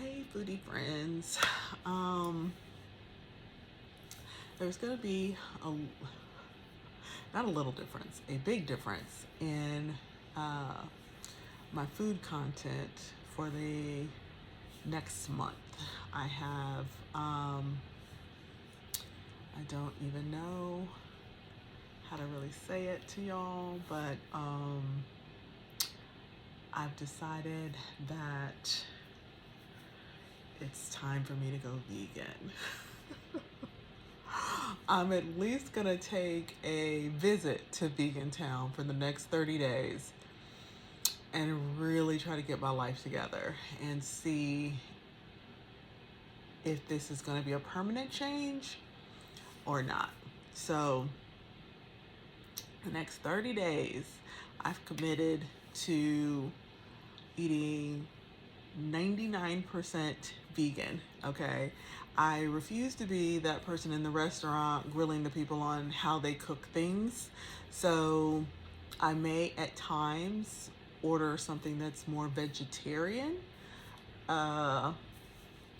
Hey foodie friends. There's gonna be not a little difference, a big difference in uh, my food content for the next month. I have I don't even know how to really say it to y'all, but I've decided that it's time for me to go vegan. I'm at least gonna take a visit to Vegan Town for the next 30 days and really try to get my life together and see if this is gonna be a permanent change or not. So, the next 30 days, I've committed to eating 99% vegan, okay? I refuse to be that person in the restaurant grilling the people on how they cook things. So I may at times order something that's more vegetarian uh,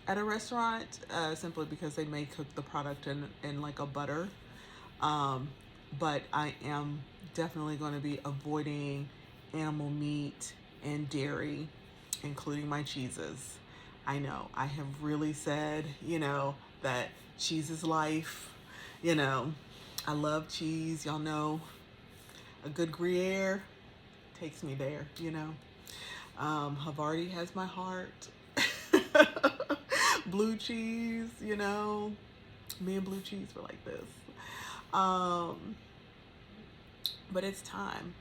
at a restaurant, simply because they may cook the product in like a butter. Um, but I am definitely going to be avoiding animal meat and dairy, including my cheeses. I know I have really said, that cheese is life. You know, I love cheese. Y'all know a good Gruyere takes me there. Havarti has my heart. Blue cheese, me and blue cheese were like this. Um, but it's time,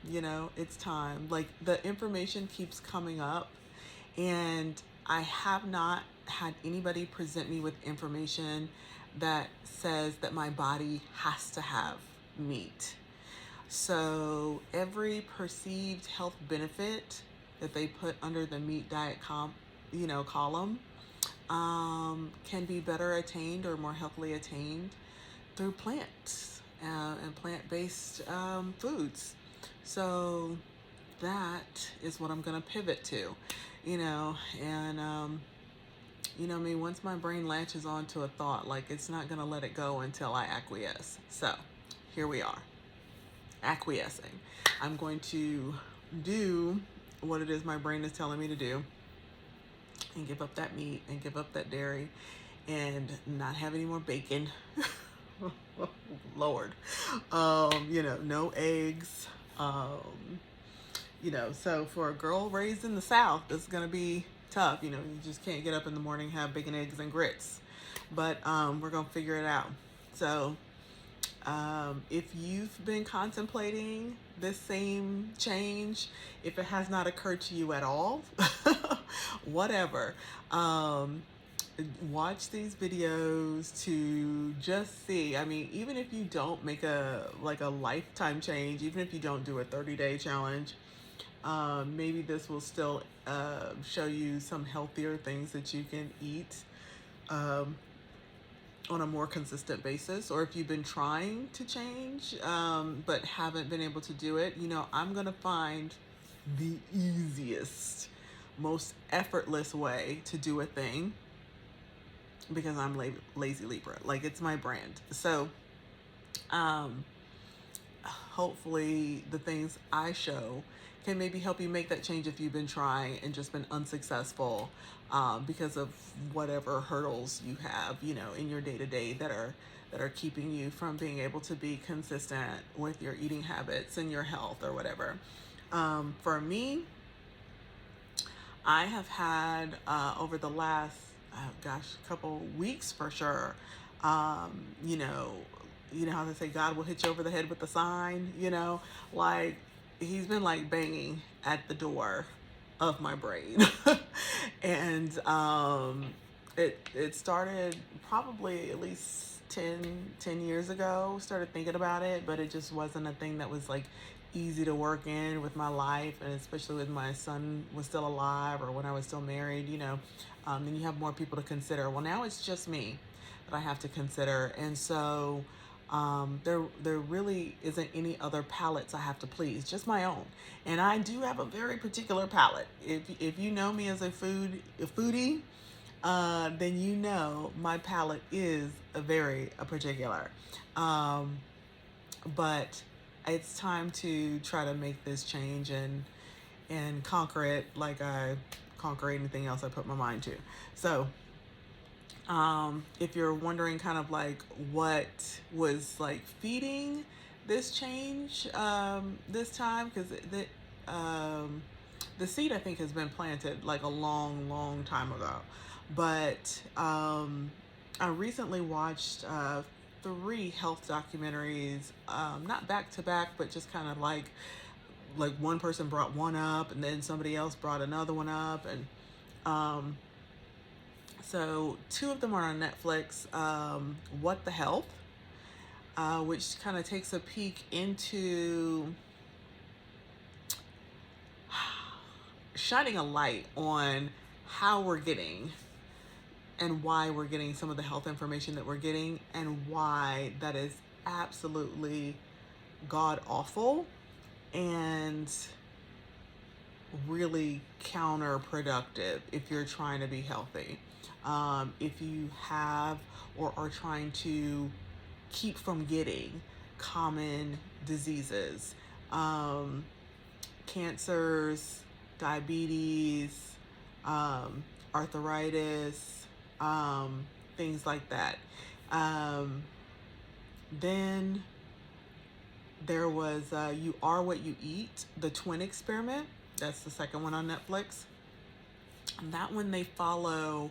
it's time. Like the information keeps coming up, and I have not had anybody present me with information that says that my body has to have meat. So every perceived health benefit that they put under the meat diet column, can be better attained or more healthily attained through plants and plant-based foods. So that is what I'm going to pivot to, and me, once my brain latches onto a thought, like it's not going to let it go until I acquiesce. So here we are, acquiescing. I'm going to do what it is my brain is telling me to do and give up that meat and give up that dairy and not have any more bacon. Lord. No eggs. So for a girl raised in the South, it's going to be tough. You just can't get up in the morning, have bacon, eggs, and grits. But we're going to figure it out. So if you've been contemplating this same change, if it has not occurred to you at all, whatever. Watch these videos to just see. I mean, even if you don't make a lifetime change, even if you don't do a 30-day challenge, maybe this will still show you some healthier things that you can eat on a more consistent basis. Or if you've been trying to change but haven't been able to do it, I'm gonna find the easiest, most effortless way to do a thing, because I'm lazy Libra. Like, it's my brand. So hopefully the things I show can maybe help you make that change if you've been trying and just been unsuccessful because of whatever hurdles you have, in your day-to-day that are keeping you from being able to be consistent with your eating habits and your health or whatever. For me, I have had over the last couple weeks for sure. You know how they say God will hit you over the head with a sign. Like he's been like banging at the door of my brain, and it started probably at least 10 years ago. Started thinking about it, but it just wasn't a thing that was like easy to work in with my life, and especially with my son was still alive or when I was still married. Then you have more people to consider. Well, now it's just me that I have to consider, and so there really isn't any other palates I have to please, just my own. And I do have a very particular palate. If you know me as a foodie, then you know my palate is very particular. Um, but it's time to try to make this change and conquer it like I conquer anything else I put my mind to. So, if you're wondering kind of like what was like feeding this change this time, because the seed I think has been planted like a long, long time ago. But I recently watched three health documentaries, not back to back, but just kind of like one person brought one up and then somebody else brought another one up, and um, so two of them are on Netflix. What the Health, which kind of takes a peek into shining a light on how we're getting and why we're getting some of the health information that we're getting, and why that is absolutely god awful and really counterproductive if you're trying to be healthy. If you have or are trying to keep from getting common diseases, um, cancers, diabetes, arthritis, things like that. Um, then there was You Are What You Eat, the twin experiment. That's the second one on Netflix. And that one they follow,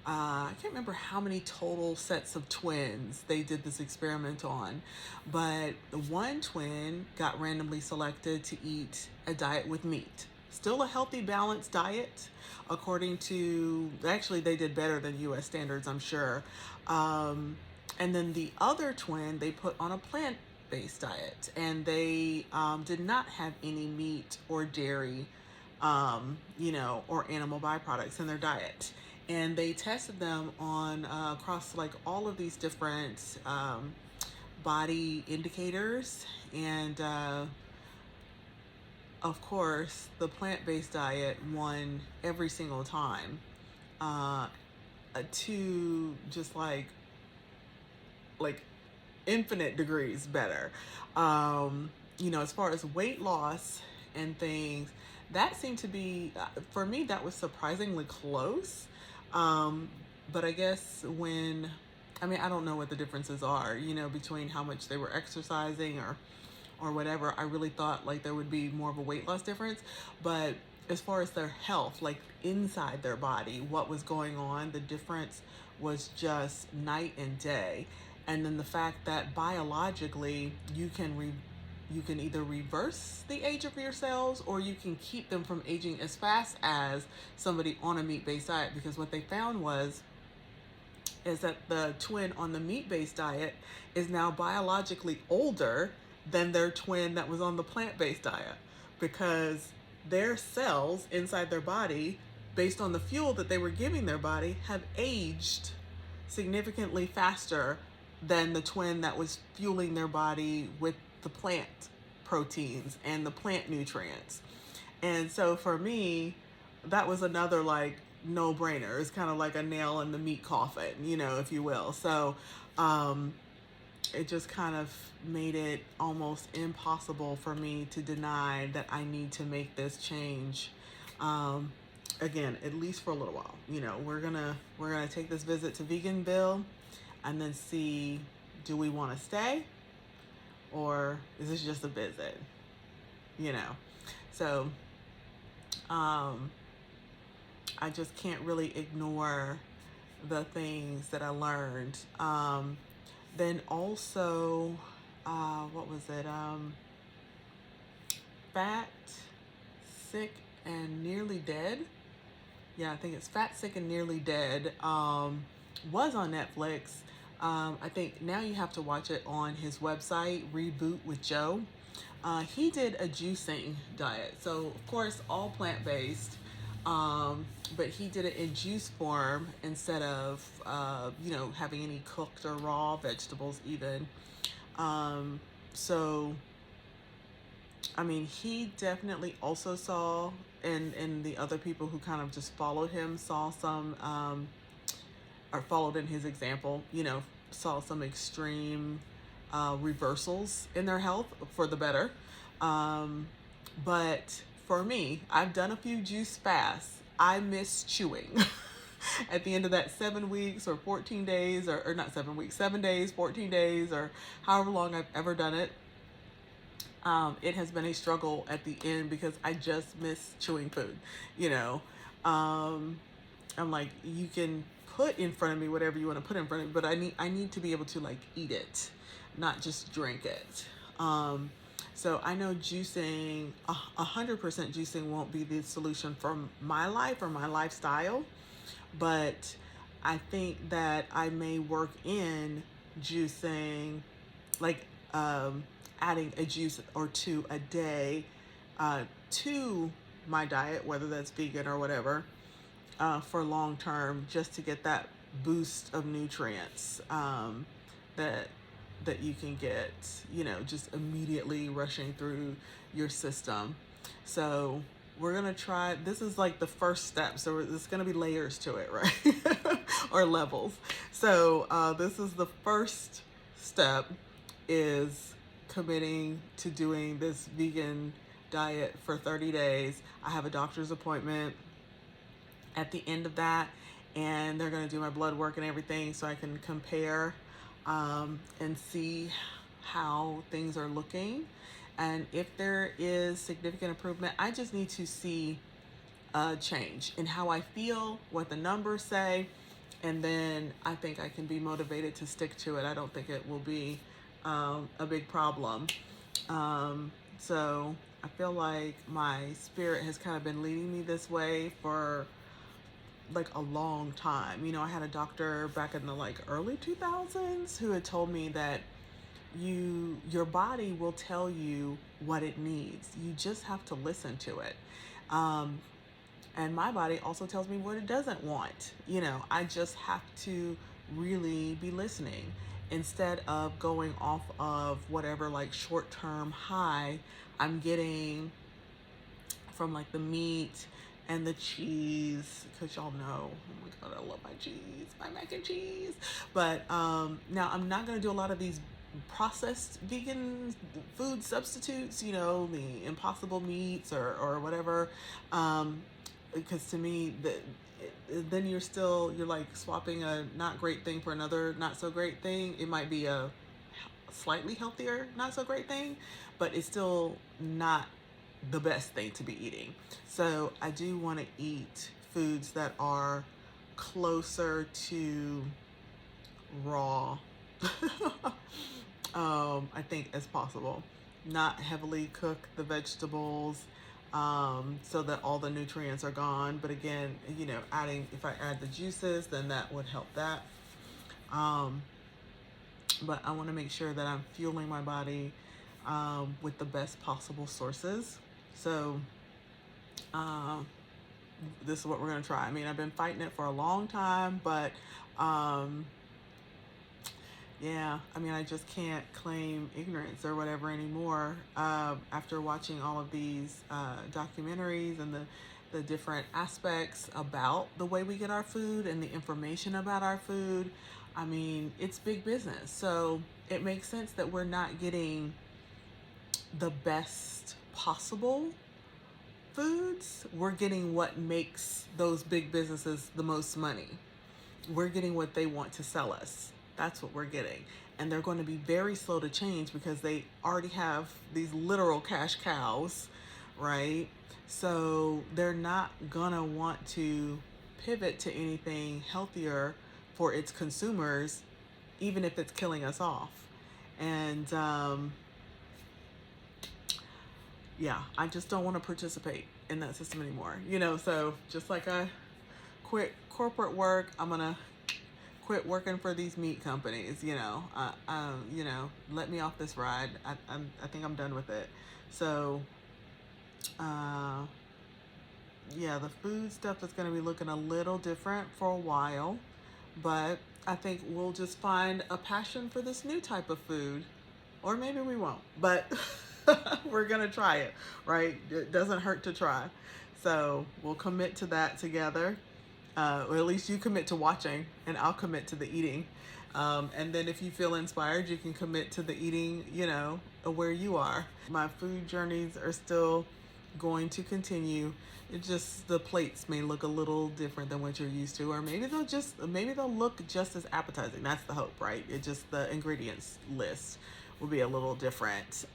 I can't remember how many total sets of twins they did this experiment on, but the one twin got randomly selected to eat a diet with meat. Still a healthy, balanced diet, according to, actually, they did better than US standards, I'm sure. And then the other twin, they put on a plant-based diet, and they did not have any meat or dairy, or animal byproducts in their diet. And they tested them on across like all of these different body indicators, and of course, the plant-based diet won every single time, uh, to just like infinite degrees better. As far as weight loss and things, that seemed to be, for me, that was surprisingly close. But I guess I don't know what the differences are, between how much they were exercising or whatever. I really thought like there would be more of a weight loss difference. But as far as their health, like inside their body, what was going on, the difference was just night and day. And then the fact that biologically you can either reverse the age of your cells, or you can keep them from aging as fast as somebody on a meat-based diet. Because what they found is that the twin on the meat-based diet is now biologically older than their twin that was on the plant-based diet, because their cells inside their body, based on the fuel that they were giving their body, have aged significantly faster than the twin that was fueling their body with the plant proteins and the plant nutrients. And so for me, that was another like no brainer. It's kind of like a nail in the meat coffin, if you will. So it just kind of made it almost impossible for me to deny that I need to make this change. Again, at least for a little while. We're gonna take this visit to Veganville and then see, do we want to stay, or is this just a visit? So I just can't really ignore the things that I learned. Then also, what was it? Fat, Sick, and Nearly Dead. Yeah, I think it's Fat, Sick, and Nearly Dead. Was on Netflix. I think now you have to watch it on his website, Reboot with Joe. He did a juicing diet. So, of course, all plant-based. But he did it in juice form instead of, having any cooked or raw vegetables even. So, I mean, he definitely also saw, and the other people who kind of just followed him saw some or followed in his example, you know, saw some extreme reversals in their health for the better. But for me, I've done a few juice fasts. I miss chewing. At the end of that 7 weeks or 14 days, or not 7 weeks, 7 days, 14 days, or however long I've ever done it, it has been a struggle at the end because I just miss chewing food. You know, I'm like, you can put in front of me whatever you want to put in front of me, but I need to be able to like eat it, not just drink it. So I know juicing, 100% juicing won't be the solution for my life or my lifestyle, but I think that I may work in juicing, like adding a juice or two a day to my diet, whether that's vegan or whatever, for long term, just to get that boost of nutrients that you can get, you know, just immediately rushing through your system. So we're gonna try. This is like the first step, so there's gonna be layers to it, right? Or levels. So this is the first step, is committing to doing this vegan diet for 30 days. I have a doctor's appointment at the end of that, and they're going to do my blood work and everything so I can compare and see how things are looking. And if there is significant improvement, I just need to see a change in how I feel, what the numbers say, and then I think I can be motivated to stick to it. I don't think it will be a big problem. So I feel like my spirit has kind of been leading me this way for like a long time. You know, I had a doctor back in the like early 2000s who had told me that your body will tell you what it needs. You just have to listen to it. And my body also tells me what it doesn't want. You know, I just have to really be listening instead of going off of whatever like short-term high I'm getting from like the meat and the cheese, because y'all know, oh my God, I love my cheese, my mac and cheese. But now I'm not gonna do a lot of these processed vegan food substitutes, you know, the impossible meats or whatever, because to me, then you're like swapping a not great thing for another not so great thing. It might be a slightly healthier not so great thing, but it's still not the best thing to be eating. So I do want to eat foods that are closer to raw, I think, as possible. Not heavily cook the vegetables, so that all the nutrients are gone. But again, you know, if I add the juices, then that would help that. But I want to make sure that I'm fueling my body with the best possible sources. So this is what we're going to try. I mean, I've been fighting it for a long time, but yeah, I mean, I just can't claim ignorance or whatever anymore after watching all of these documentaries and the different aspects about the way we get our food and the information about our food. I mean, it's big business. So it makes sense that we're not getting the best possible foods. We're getting what makes those big businesses the most money. We're getting what they want to sell us. That's what we're getting. And they're going to be very slow to change because they already have these literal cash cows, right? So they're not going to want to pivot to anything healthier for its consumers, even if it's killing us off. And yeah, I just don't want to participate in that system anymore. You know, so just like I quit corporate work, I'm going to quit working for these meat companies. You know, you know, let me off this ride. I think I'm done with it. So yeah, the food stuff is going to be looking a little different for a while, but I think we'll just find a passion for this new type of food, or maybe we won't, but we're going to try it, right? It doesn't hurt to try. So we'll commit to that together. or at least you commit to watching and I'll commit to the eating. And then if you feel inspired, you can commit to the eating, you know, where you are. My food journeys are still going to continue. It just, the plates may look a little different than what you're used to, or maybe they'll look just as appetizing. That's the hope, right? It just, the ingredients list will be a little different.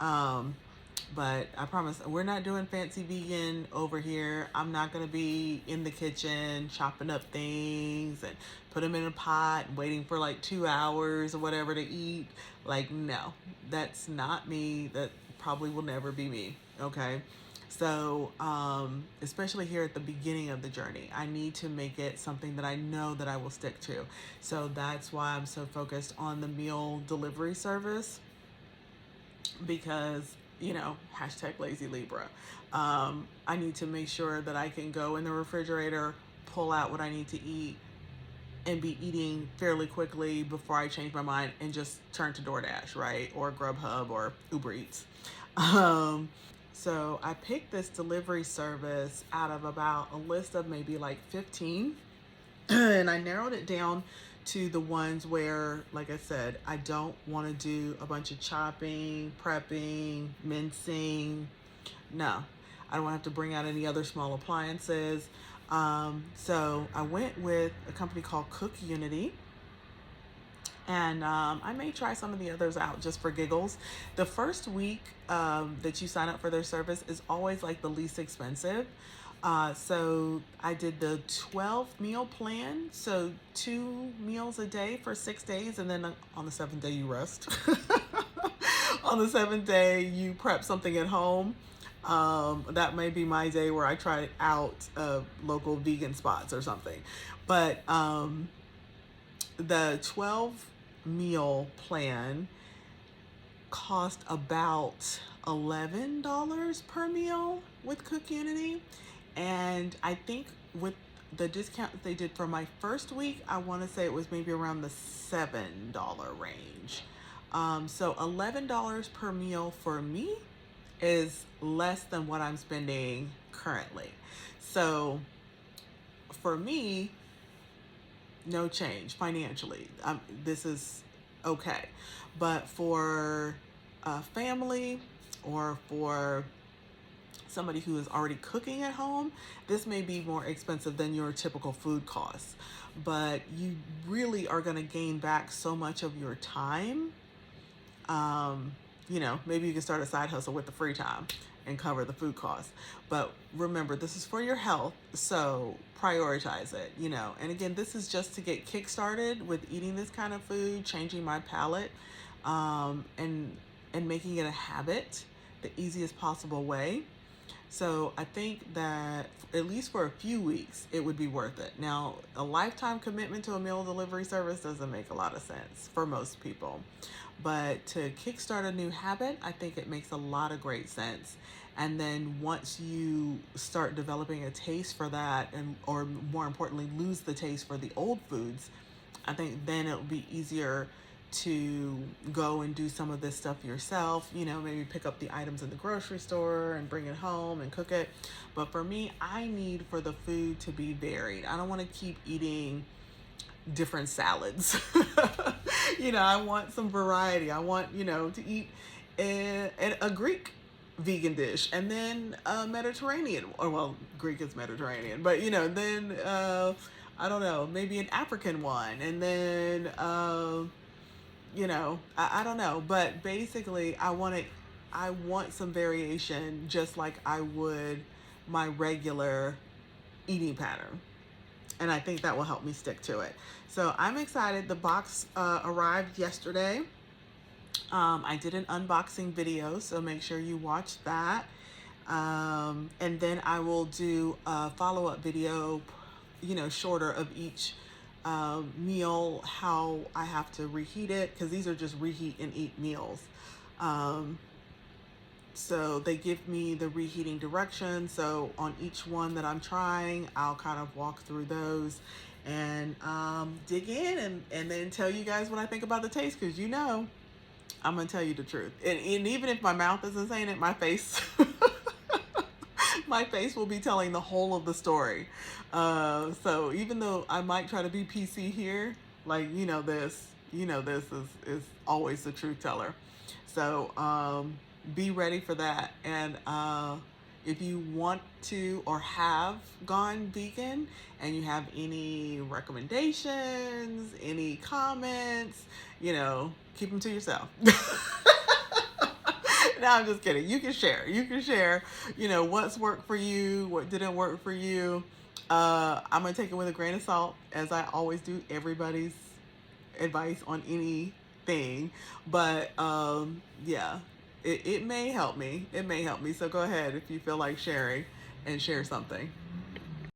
But I promise we're not doing fancy vegan over here. I'm not going to be in the kitchen chopping up things and put them in a pot and waiting for like 2 hours or whatever to eat. Like, no, that's not me. That probably will never be me. Okay. So, especially here at the beginning of the journey, I need to make it something that I know that I will stick to. So that's why I'm so focused on the meal delivery service, because, you know, hashtag lazy Libra. I need to make sure that I can go in the refrigerator, pull out what I need to eat, and be eating fairly quickly before I change my mind and just turn to DoorDash, right? Or Grubhub or Uber Eats. So I picked this delivery service out of about a list of maybe like 15. And I narrowed it down to the ones where, like I said, I don't want to do a bunch of chopping, prepping, mincing. No, I don't want to have to bring out any other small appliances. So I went with a company called CookUnity. And I may try some of the others out just for giggles. The first week that you sign up for their service is always like the least expensive. So I did the 12 meal plan. So 2 meals a day for 6 days. And then on the 7th day, you rest. On the 7th day, you prep something at home. That may be my day where I try out local vegan spots or something. But the 12 meal plan cost about $11 per meal with CookUnity. And I think with the discount that they did for my first week, I want to say it was maybe around the $7 range. So $11 per meal for me is less than what I'm spending currently. So for me, no change financially. This is okay. But for a family or for somebody who is already cooking at home, this may be more expensive than your typical food costs. But you really are going to gain back so much of your time. You know, maybe you can start a side hustle with the free time and cover the food costs. But remember, this is for your health, so prioritize it, you know. And again, this is just to get kick-started with eating this kind of food, changing my palate, and making it a habit the easiest possible way. So I think that at least for a few weeks, it would be worth it. Now, a lifetime commitment to a meal delivery service doesn't make a lot of sense for most people. But to kickstart a new habit, I think it makes a lot of great sense. And then once you start developing a taste for that, and or more importantly, lose the taste for the old foods, I think then it'll be easier to go and do some of this stuff yourself, you know, maybe pick up the items in the grocery store and bring it home and cook it. But for me, I need for the food to be varied. I don't want to keep eating different salads. You know, I want some variety. I want, you know, to eat a Greek vegan dish and then a Mediterranean, or well, Greek is Mediterranean, but you know, then I don't know, maybe an African one, and then you know, I don't know, but basically I want some variation, just like I would my regular eating pattern. And I think that will help me stick to it. So I'm excited. The box arrived yesterday. I did an unboxing video, so make sure you watch that. And then I will do a follow-up video, you know, shorter, of each meal, how I have to reheat it, because these are just reheat and eat meals. So they give me the reheating directions. So on each one that I'm trying, I'll kind of walk through those and dig in and then tell you guys what I think about the taste, because you know I'm gonna tell you the truth. And even if my mouth isn't saying it, my face my face will be telling the whole of the story. So even though I might try to be PC here, like, this is always the truth teller. So be ready for that. And if you want to or have gone vegan and you have any recommendations, any comments, keep them to yourself. No, I'm just kidding. You can share. What's worked for you, what didn't work for you. I'm going to take it with a grain of salt, as I always do everybody's advice on anything. But yeah, it may help me. It may help me. So go ahead if you feel like sharing and share something.